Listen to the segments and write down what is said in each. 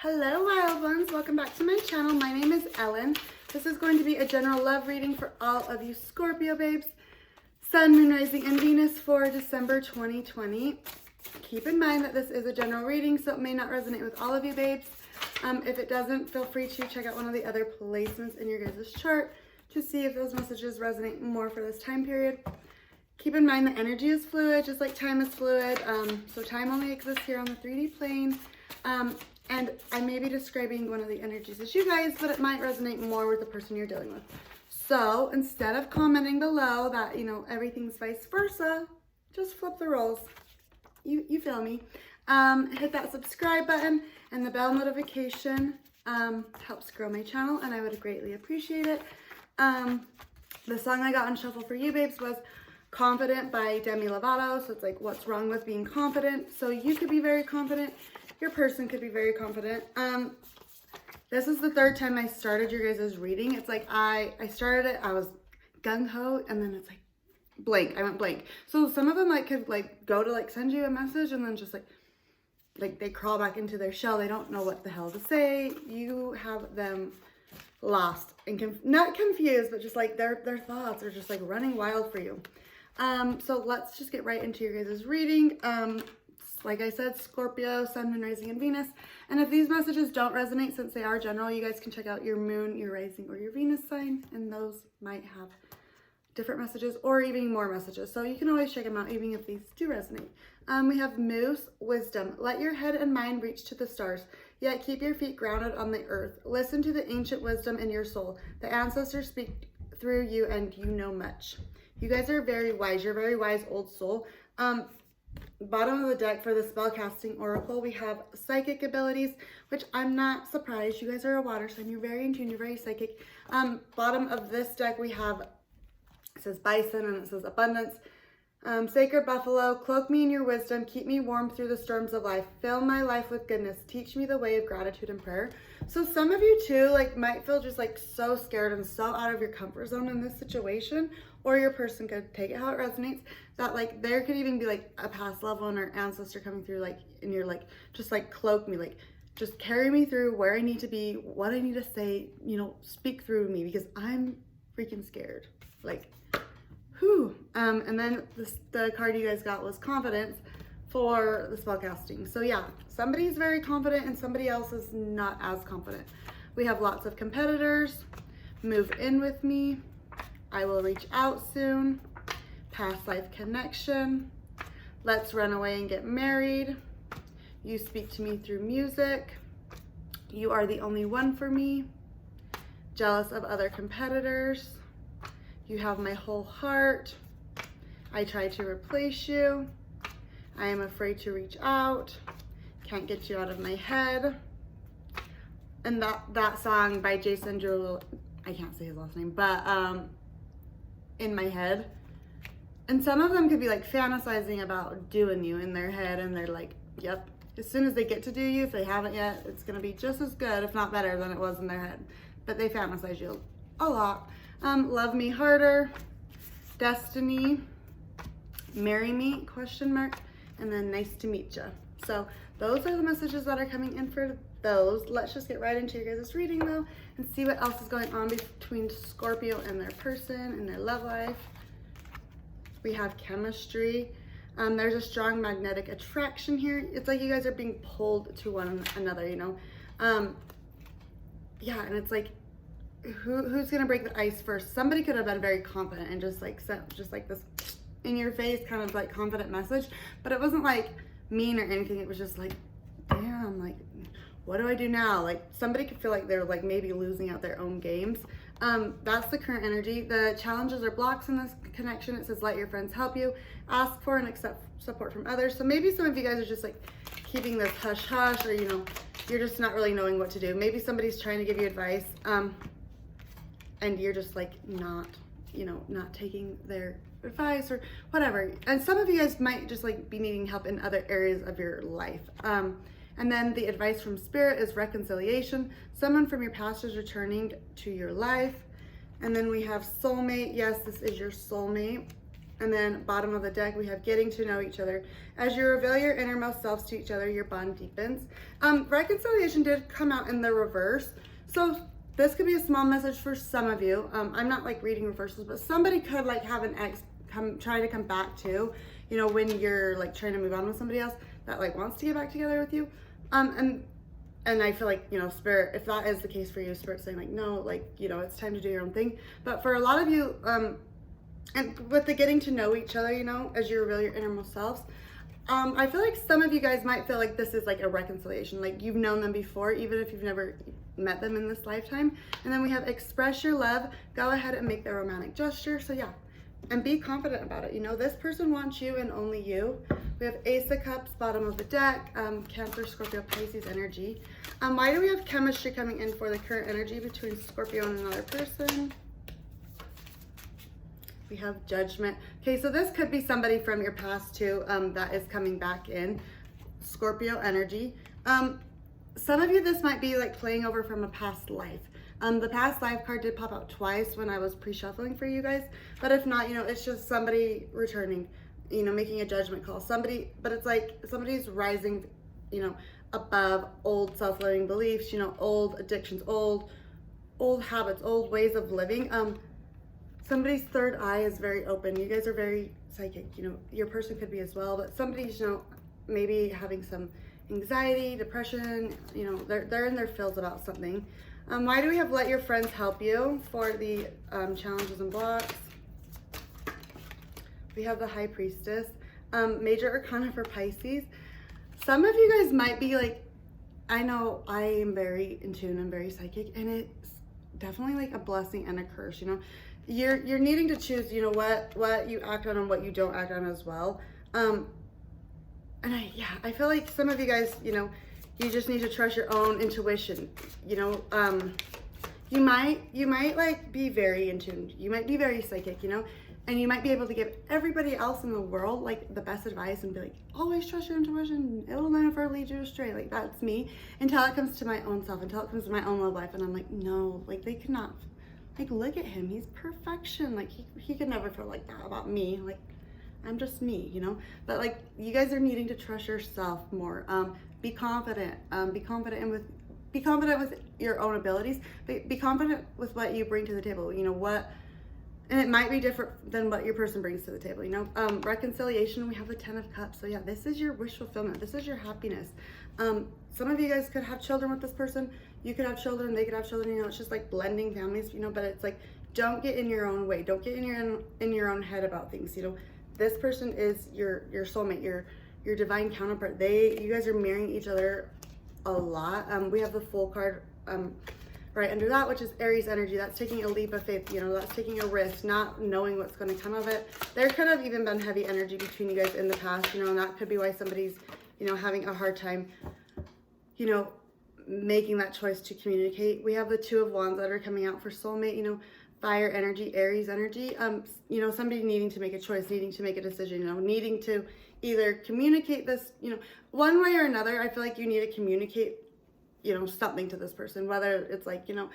Hello wild ones, welcome back to my channel. My name is Ellen. This is going to be a general love reading for all of you Scorpio babes. Sun, Moon, Rising, and Venus for December 2020. Keep in mind that this is a general reading, so it may not resonate with all of you babes. If it doesn't, feel free to check out one of the other placements in your guys' chart to see if those messages resonate more for this time period. Keep in mind that energy is fluid, just like time is fluid. So time only exists here on the 3D plane. And I may be describing one of the energies as you guys, but it might resonate more with the person you're dealing with. So instead of commenting below that, everything's vice versa, just flip the roles. You feel me? Hit that subscribe button and the bell notification helps grow my channel, and I would greatly appreciate it. The song I got on shuffle for you babes was Confident by Demi Lovato. So it's like, what's wrong with being confident? So you could be very confident. Your person could be very confident. This is the third time I started your guys' reading. It's like I started it, I was gung-ho, and then it's like blank. I went blank. So some of them could go to send you a message and then just like they crawl back into their shell. They don't know what the hell to say. You have them lost and not confused, but just their thoughts are just running wild for you. So let's just get right into your guys' reading. Like I said, Scorpio, Sun, Moon, Rising, and Venus. And if these messages don't resonate, since they are general, you guys can check out your Moon, your Rising, or your Venus sign, and those might have different messages or even more messages. So you can always check them out, even if these do resonate. We have Moose, Wisdom. Let your head and mind reach to the stars, yet keep your feet grounded on the earth. Listen to the ancient wisdom in your soul. The ancestors speak through you, and you know much. You guys are very wise. You're a very wise old soul. Bottom of the deck for the spellcasting oracle, we have psychic abilities, which I'm not surprised. You guys are a water sign. You're very in tune. You're very psychic. Bottom of this deck, we have, it says bison and it says abundance. Sacred buffalo, cloak me in your wisdom. Keep me warm through the storms of life. Fill my life with goodness. Teach me the way of gratitude and prayer. So some of you too, might feel just so scared and so out of your comfort zone in this situation, or your person could take it how it resonates, that there could even be a past loved one or ancestor coming through, and you're just cloak me, just carry me through where I need to be, what I need to say, speak through me, because I'm freaking scared. Whew. And then the card you guys got was Confidence for the spellcasting. So yeah, somebody's very confident and somebody else is not as confident. We have lots of competitors. Move in with me. I will reach out soon. Past life connection. Let's run away and get married. You speak to me through music. You are the only one for me. Jealous of other competitors. You have my whole heart. I try to replace you. I am afraid to reach out. Can't get you out of my head. And that song by Jason Derulo, I can't say his last name, but in my head. And some of them could be fantasizing about doing you in their head, and they're yep. As soon as they get to do you, if they haven't yet, it's gonna be just as good, if not better, than it was in their head. But they fantasize you a lot. Love me harder, destiny, marry me, question mark, and then nice to meet ya. So those are the messages that are coming in for those. Let's just get right into your guys' reading though, and see what else is going on between Scorpio and their person and their love life. We have chemistry. There's a strong magnetic attraction here. It's like you guys are being pulled to one another, yeah, and it's who's gonna break the ice first? Somebody could have been very confident and just sent this in your face kind of confident message, but it wasn't mean or anything. It was just damn, what do I do now? Somebody could feel they're maybe losing out their own games. That's the current energy. The challenges or blocks in this connection, it says let your friends help you, ask for and accept support from others. So maybe some of you guys are just keeping this hush hush, or you're just not really knowing what to do. Maybe somebody's trying to give you advice, and you're just not taking their advice or whatever. And some of you guys might just be needing help in other areas of your life. And then the advice from Spirit is reconciliation. Someone from your past is returning to your life. And then we have soulmate. Yes, this is your soulmate. And then bottom of the deck, we have getting to know each other. As you reveal your innermost selves to each other, your bond deepens. Reconciliation did come out in the reverse. So this could be a small message for some of you. I'm not like reading reversals, but somebody could like have an ex try to come back to, you know, when you're like trying to move on with somebody else that like wants to get back together with you. And I feel like, you know, Spirit, if that is the case for you, Spirit's saying like, no, like, you know, it's time to do your own thing. But for a lot of you, and with the getting to know each other, you know, as you reveal your innermost selves, I feel like some of you guys might feel like this is like a reconciliation, like you've known them before, even if you've never met them in this lifetime. And then we have express your love, go ahead and make the romantic gesture. So yeah, and be confident about it. You know, this person wants you and only you. We have Ace of Cups, bottom of the deck, Cancer, Scorpio, Pisces energy. Why do we have chemistry coming in for the current energy between Scorpio and another person? We have Judgment. Okay, so this could be somebody from your past too, that is coming back in. Scorpio energy. Some of you, this might be like playing over from a past life. The past life card did pop out twice when I was pre-shuffling for you guys. But if not, you know, it's just somebody returning, you know, making a judgment call. Somebody, but it's like somebody's rising, you know, above old self-limiting beliefs, you know, old addictions, old habits, old ways of living. Somebody's third eye is very open. You guys are very psychic, you know, your person could be as well, but somebody's, you know, maybe having some anxiety, depression, you know, they're in their feels about something. Why do we have let your friends help you for the challenges and blocks? We have the High Priestess. Major Arcana for Pisces. Some of you guys might be like, I know I am very in tune, I'm very psychic, and it's definitely like a blessing and a curse, you know. You're needing to choose, you know, what you act on and what you don't act on as well. And I feel like some of you guys, you know, you just need to trust your own intuition. You know, you might like be very in tune. You might be very psychic, you know, and you might be able to give everybody else in the world like the best advice and be like, always trust your intuition. It will never lead you astray. Like that's me until it comes to my own self, until it comes to my own love life. And I'm like, no, like they cannot, like, look at him. He's perfection. Like he could never feel like that about me. Like I'm just me, you know, but like you guys are needing to trust yourself more. Be confident, be confident with your own abilities, but be confident with what you bring to the table, you know, and it might be different than what your person brings to the table, you know. Reconciliation, we have the 10 of Cups. So yeah, this is your wish fulfillment. This is your happiness. Some of you guys could have children with this person. You could have children, they could have children, you know, it's just like blending families, you know, but it's like, don't get in your own way. Don't get in your own head about things, you know. This person is your soulmate, your divine counterpart. You guys are marrying each other a lot. We have the Fool card right under that, which is Aries energy. That's taking a leap of faith, you know, that's taking a risk, not knowing what's going to come of it. There could have even been heavy energy between you guys in the past, you know, and that could be why somebody's, you know, having a hard time, you know, making that choice to communicate. We have the Two of Wands that are coming out for soulmate, you know, fire energy, Aries energy. You know, somebody needing to make a choice, needing to make a decision, you know, needing to either communicate this, you know, one way or another. I feel like you need to communicate, you know, something to this person, whether it's like, you know,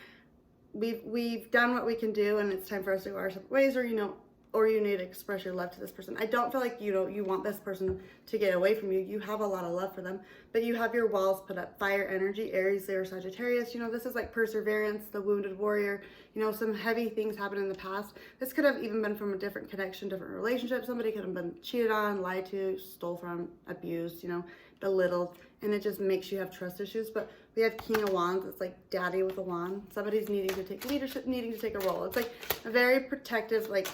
we've done what we can do and it's time for us to go our separate ways, or, you know, or you need to express your love to this person. I don't feel like, you know, you want this person to get away from you. You have a lot of love for them, but you have your walls put up. Fire energy, Aries, Leo, Sagittarius. You know, this is like perseverance, the wounded warrior. You know, some heavy things happened in the past. This could have even been from a different connection, different relationship. Somebody could have been cheated on, lied to, stole from, abused, you know, belittled, and it just makes you have trust issues. But we have King of Wands. It's like daddy with a wand. Somebody's needing to take leadership, needing to take a role. It's like a very protective, like,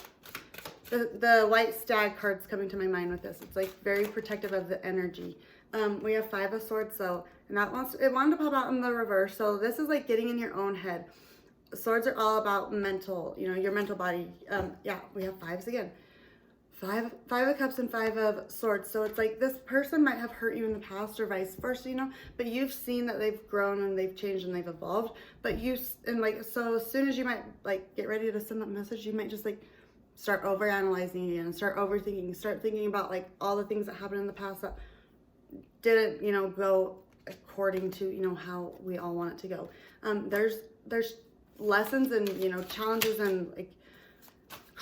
the white stag card's coming to my mind with this. It's like very protective of the energy. We have Five of Swords, so, and it wanted to pop out in the reverse. So this is like getting in your own head. Swords are all about mental, you know, your mental body. Yeah, we have fives again. Five of Cups and Five of Swords. So it's like this person might have hurt you in the past or vice versa, you know, but you've seen that they've grown and they've changed and they've evolved. But so as soon as you might like get ready to send that message, you might just like start overanalyzing again, start overthinking, start thinking about like all the things that happened in the past that didn't, you know, go according to, you know, how we all want it to go. There's lessons and, you know, challenges and like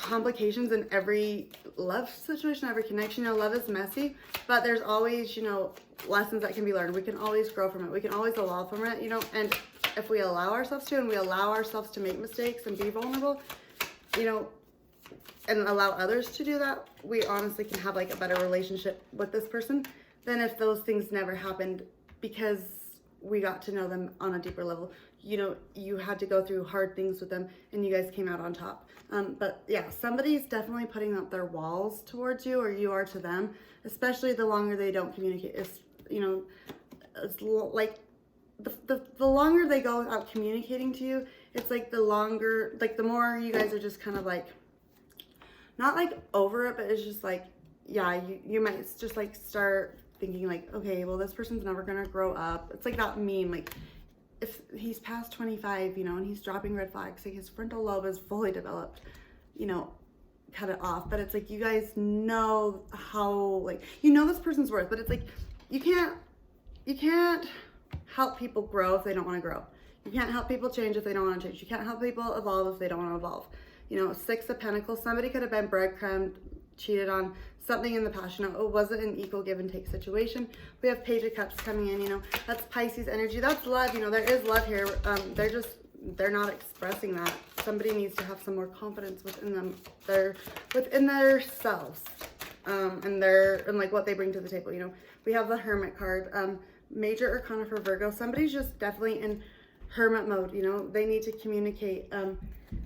complications in every love situation, every connection. You know, love is messy, but there's always, you know, lessons that can be learned. We can always grow from it. We can always evolve from it, you know, and if we allow ourselves to, and we allow ourselves to make mistakes and be vulnerable, you know, and allow others to do that, we honestly can have like a better relationship with this person than if those things never happened because we got to know them on a deeper level. You know, you had to go through hard things with them and you guys came out on top. But yeah, somebody's definitely putting up their walls towards you, or you are to them, especially the longer they don't communicate. It's, you know, it's like the longer they go without communicating to you, it's like the longer, like the more you guys are just kind of like, not like over it, but it's just like, yeah, you might just like start thinking like, okay, well, this person's never gonna grow up. It's like that meme, like if he's past 25, you know, and he's dropping red flags, like his frontal lobe is fully developed, you know, cut it off. But it's like, you guys know how, like, you know this person's worth, but it's like, you can't help people grow if they don't want to grow. You can't help people change if they don't want to change. You can't help people evolve if they don't want to evolve. You know, 6 of Pentacles, somebody could have been breadcrumbed, cheated on, something in the past. You know, it wasn't an equal give and take situation. We have Page of Cups coming in, you know, that's Pisces energy. That's love, you know, there is love here. They're not expressing that. Somebody needs to have some more confidence within them. They're within themselves, and like what they bring to the table, you know. We have the Hermit card, Major Arcana for Virgo. Somebody's just definitely in hermit mode, you know. They need to communicate.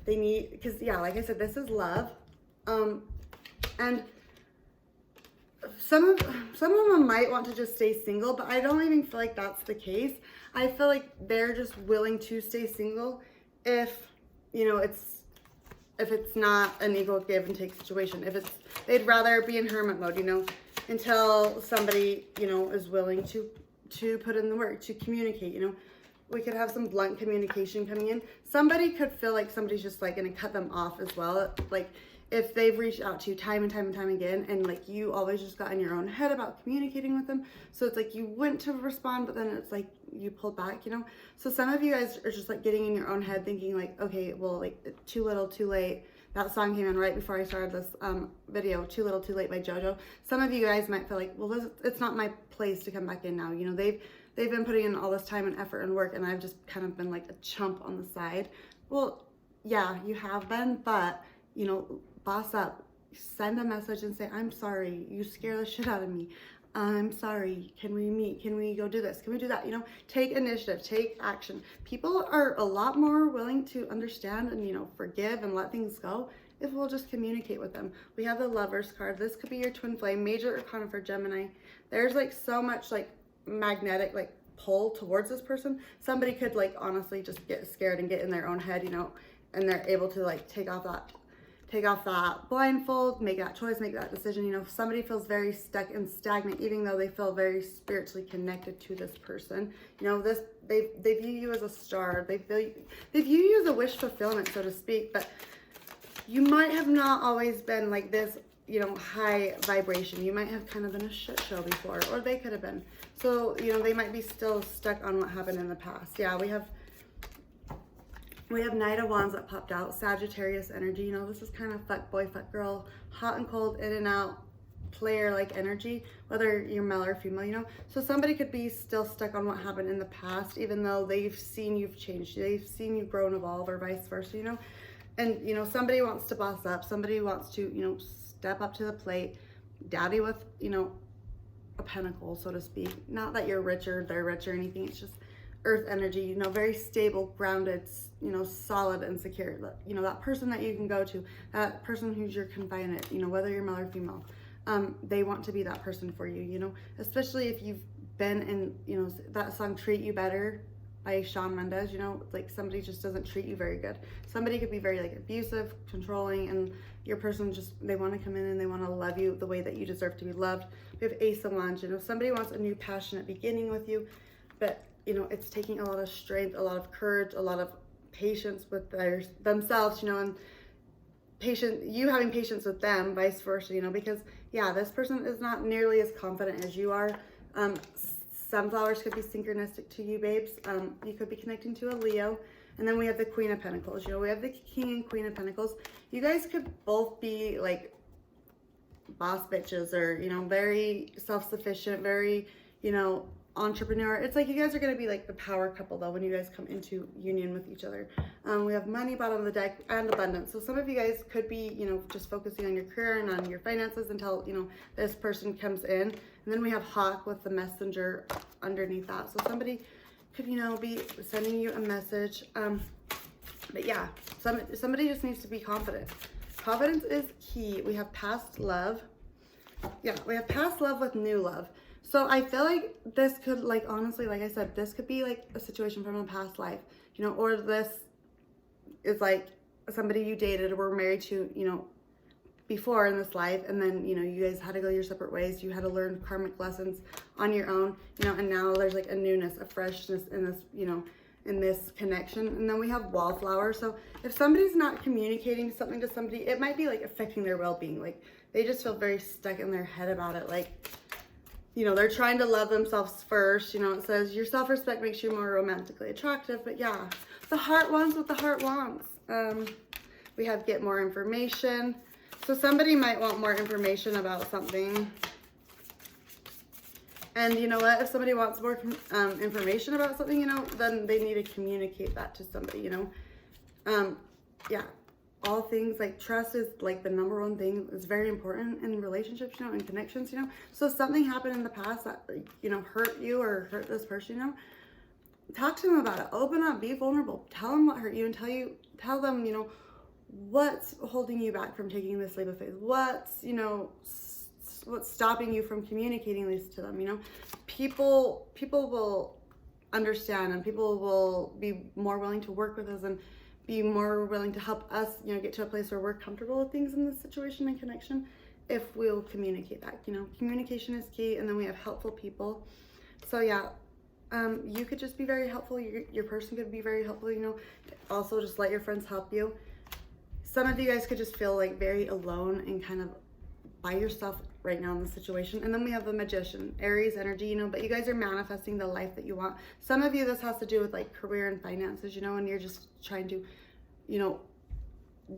They need, because yeah, like I said, this is love, and some of them might want to just stay single, but I don't even feel like that's the case. I feel like they're just willing to stay single if, you know, if it's not an equal give and take situation. If it's, they'd rather be in hermit mode, you know, until somebody, you know, is willing to put in the work, to communicate, you know. We could have some blunt communication coming in. Somebody could feel like somebody's just like gonna cut them off as well. Like if they've reached out to you time and time and time again, and like you always just got in your own head about communicating with them. So it's like you went to respond, but then it's like you pulled back, you know. So some of you guys are just like getting in your own head thinking like, okay, well, like too little, too late. That song came in right before I started this video, Too Little, Too Late by JoJo. Some of you guys might feel like, well, it's not my place to come back in now. You know, they've been putting in all this time and effort and work, and I've just kind of been like a chump on the side. Well, yeah, you have been, but, you know, boss up. Send a message and say, I'm sorry. You scare the shit out of me. I'm sorry. Can we meet? Can we go do this? Can we do that? You know, take initiative, take action. People are a lot more willing to understand and, you know, forgive and let things go if we'll just communicate with them. We have the Lovers card. This could be your twin flame, Major Arcana for Gemini. There's like so much like magnetic like pull towards this person. Somebody could like honestly just get scared and get in their own head, you know, and they're able to like take off that blindfold, make that choice, make that decision. You know, if somebody feels very stuck and stagnant, even though they feel very spiritually connected to this person, you know, this they view you as a star. They view you as a wish fulfillment, so to speak. But you might have not always been like this, you know, high vibration. You might have kind of been a shit show before, or they could have been. So, you know, they might be still stuck on what happened in the past. Yeah, we have Knight of Wands that popped out, Sagittarius energy. You know, this is kind of fuck boy, fuck girl, hot and cold, in and out, player like energy, whether you're male or female, you know. So somebody could be still stuck on what happened in the past, even though they've seen you've changed, they've seen you grow and evolve, or vice versa, you know. And, you know, somebody wants to boss up, somebody wants to, you know, step up to the plate, daddy with, you know, a pentacle, so to speak. Not that you're richer, they're rich or anything. It's just earth energy, you know, very stable, grounded, you know, solid and secure. You know, that person that you can go to, that person who's your confidant, you know, whether you're male or female, they want to be that person for you, you know, especially if you've been in, you know, that song Treat You Better by Shawn Mendes, you know, like somebody just doesn't treat you very good. Somebody could be very like abusive, controlling, and your person just, they want to come in and they want to love you the way that you deserve to be loved. We have Ace of Wands, you know, somebody wants a new passionate beginning with you, but, you know, it's taking a lot of strength, a lot of courage, a lot of patience with themselves, you know, and you having patience with them, vice versa, you know, because yeah, this person is not nearly as confident as you are. Sunflowers could be synchronistic to you, babes. You could be connecting to a Leo. And then we have the Queen of Pentacles. You know, we have the King and Queen of Pentacles. You guys could both be like boss bitches, or, you know, very self-sufficient, very, you know, entrepreneur. It's like you guys are going to be like the power couple though when you guys come into union with each other. We have money bottom of the deck and abundance. So some of you guys could be, you know, just focusing on your career and on your finances until, you know, this person comes in. And then we have Hawk with the Messenger underneath that. So somebody could, you know, be sending you a message. But yeah, somebody just needs to be confident. Confidence is key. We have past love. Yeah, we have past love with new love. So I feel like this could, like, honestly, like I said, this could be like a situation from a past life, you know, or this is like somebody you dated or were married to, you know, before in this life, and then, you know, you guys had to go your separate ways. You had to learn karmic lessons on your own, you know, and now there's like a newness, a freshness in this, you know, in this connection. And then we have Wallflower. So if somebody's not communicating something to somebody, it might be like affecting their well-being. Like they just feel very stuck in their head about it. Like, you know, they're trying to love themselves first. You know, it says your self-respect makes you more romantically attractive. But yeah, the heart wants what the heart wants. We have get more information. So somebody might want more information about something. And you know what? If somebody wants more information about something, you know, then they need to communicate that to somebody, you know. Yeah, all things like trust is like the number one thing. It's very important in relationships, you know, and connections, you know. So if something happened in the past that, you know, hurt you or hurt this person, you know, talk to them about it. Open up, be vulnerable. Tell them what hurt you, and tell them, you know, what's holding you back from taking this leap of faith. What's, you know, what's stopping you from communicating this to them, you know. People will understand, and people will be more willing to work with us and be more willing to help us, you know, get to a place where we're comfortable with things in this situation and connection if we'll communicate that, you know. Communication is key. And then we have helpful people. So yeah, you could just be very helpful. Your person could be very helpful, you know. Also, just let your friends help you. Some of you guys could just feel like very alone and kind of by yourself right now in the situation. And then we have the Magician, Aries energy, you know, but you guys are manifesting the life that you want. Some of you, this has to do with like career and finances, you know, and you're just trying to, you know,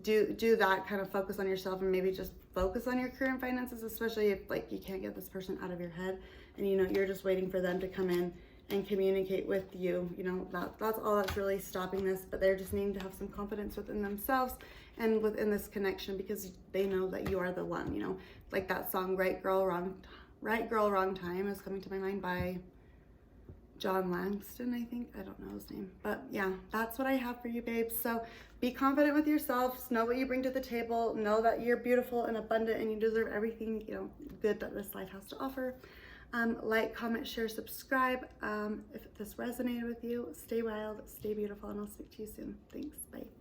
do that, kind of focus on yourself and maybe just focus on your career and finances, especially if like you can't get this person out of your head and, you know, you're just waiting for them to come in and communicate with you. You know, that's all that's really stopping this, but they're just needing to have some confidence within themselves and within this connection, because they know that you are the one, you know. Like that song, Right Girl, Wrong Time is coming to my mind by John Langston, I think. I don't know his name. But yeah, that's what I have for you, babes. So be confident with yourselves. Know what you bring to the table. Know that you're beautiful and abundant and you deserve everything, you know, good that this life has to offer. Like, comment, share, subscribe. If this resonated with you, stay wild, stay beautiful, and I'll speak to you soon. Thanks. Bye.